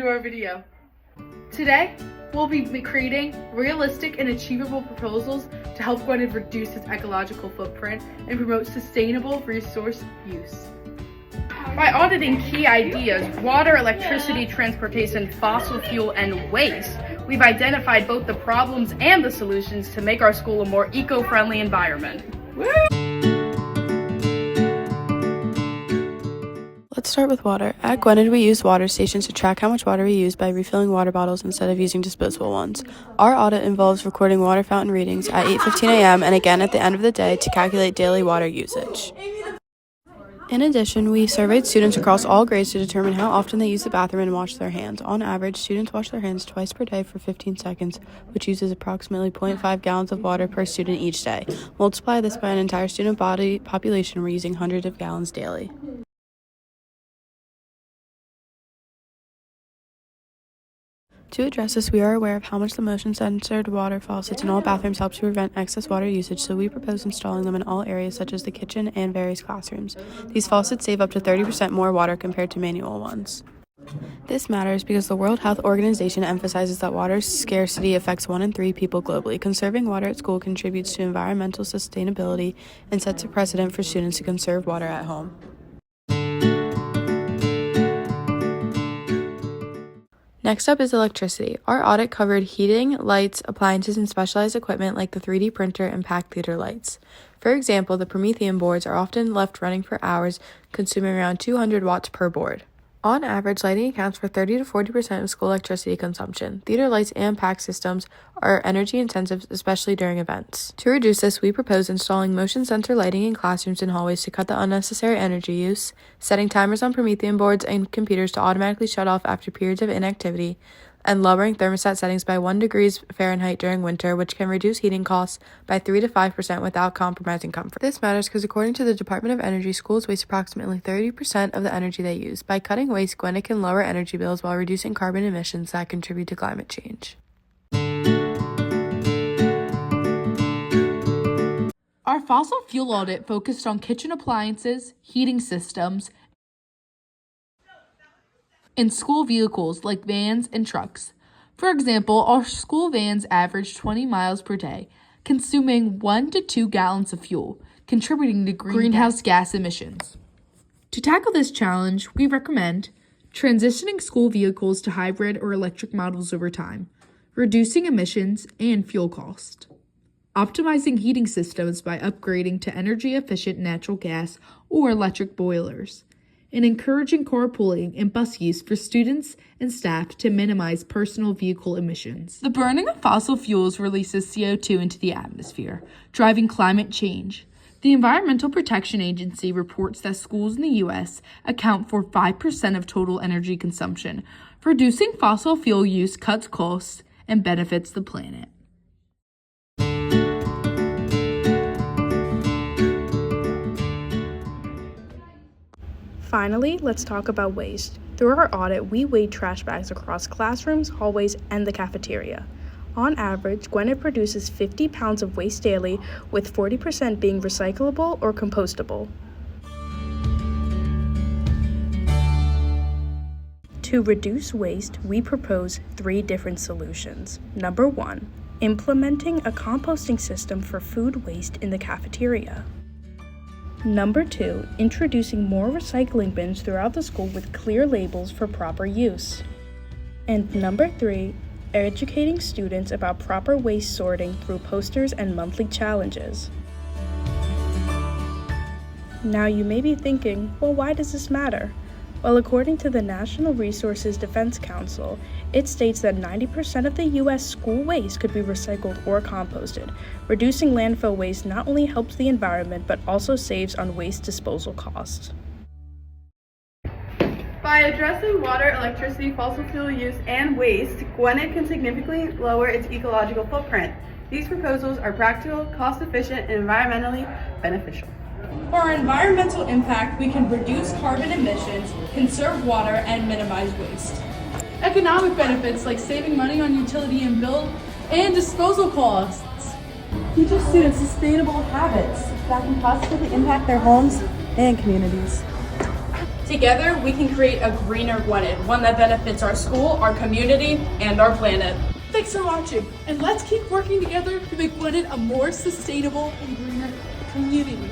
to our video. Today, we'll be creating realistic and achievable proposals to help Gwynedd reduce its ecological footprint and promote sustainable resource use. By auditing key ideas, water, electricity, transportation, fossil fuel, and waste, we've identified both the problems and the solutions to make our school a more eco-friendly environment. Woo! Let's start with water. At Gwynedd, we use water stations to track how much water we use by refilling water bottles instead of using disposable ones. Our audit involves recording water fountain readings at 8:15 a.m. and again at the end of the day to calculate daily water usage. In addition, we surveyed students across all grades to determine how often they use the bathroom and wash their hands. On average, students wash their hands twice per day for 15 seconds, which uses approximately 0.5 gallons of water per student each day. Multiply this by an entire student body population, we're using hundreds of gallons daily. To address this, we are aware of how much the motion-sensored water faucets in all bathrooms help to prevent excess water usage, so we propose installing them in all areas such as the kitchen and various classrooms. These faucets save up to 30% more water compared to manual ones. This matters because the World Health Organization emphasizes that water scarcity affects 1 in 3 people globally. Conserving water at school contributes to environmental sustainability and sets a precedent for students to conserve water at home. Next up is electricity. Our audit covered heating, lights, appliances, and specialized equipment like the 3D printer and packed theater lights. For example, the Promethean boards are often left running for hours, consuming around 200 watts per board. On average, lighting accounts for 30 to 40% of school electricity consumption. Theater lights and pack systems are energy intensive, especially during events. To reduce this, we propose installing motion sensor lighting in classrooms and hallways to cut the unnecessary energy use, setting timers on Promethean boards and computers to automatically shut off after periods of inactivity, and lowering thermostat settings by 1 degree Fahrenheit during winter, which can reduce heating costs by 3 to 5% without compromising comfort. This matters because according to the Department of Energy, schools waste approximately 30% of the energy they use. By cutting waste, Gwynedd can lower energy bills while reducing carbon emissions that contribute to climate change. Our fossil fuel audit focused on kitchen appliances, heating systems, and school vehicles like vans and trucks. For example, our school vans average 20 miles per day, consuming 1 to 2 gallons of fuel, contributing to greenhouse gas emissions. To tackle this challenge, we recommend transitioning school vehicles to hybrid or electric models over time, reducing emissions and fuel cost, optimizing heating systems by upgrading to energy-efficient natural gas or electric boilers, and encouraging carpooling and bus use for students and staff to minimize personal vehicle emissions. The burning of fossil fuels releases CO2 into the atmosphere, driving climate change. The Environmental Protection Agency reports that schools in the U.S. account for 5% of total energy consumption. Reducing fossil fuel use cuts costs and benefits the planet. Finally, let's talk about waste. Through our audit, we weighed trash bags across classrooms, hallways, and the cafeteria. On average, Gwynedd produces 50 pounds of waste daily, with 40% being recyclable or compostable. To reduce waste, we propose 3 different solutions. Number 1, implementing a composting system for food waste in the cafeteria. Number 2, introducing more recycling bins throughout the school with clear labels for proper use. And number 3, educating students about proper waste sorting through posters and monthly challenges. Now you may be thinking, well, why does this matter? Well, according to the National Resources Defense Council, it states that 90% of the U.S. school waste could be recycled or composted. Reducing landfill waste not only helps the environment, but also saves on waste disposal costs. By addressing water, electricity, fossil fuel use, and waste, Gwynedd can significantly lower its ecological footprint. These proposals are practical, cost-efficient, and environmentally beneficial. For our environmental impact, we can reduce carbon emissions, conserve water, and minimize waste. Economic benefits like saving money on utility and bill and disposal costs. Teach students sustainable habits that can positively impact their homes and communities. Together, we can create a greener Gwynedd, one that benefits our school, our community, and our planet. Thanks for watching, and let's keep working together to make Gwynedd a more sustainable and greener community.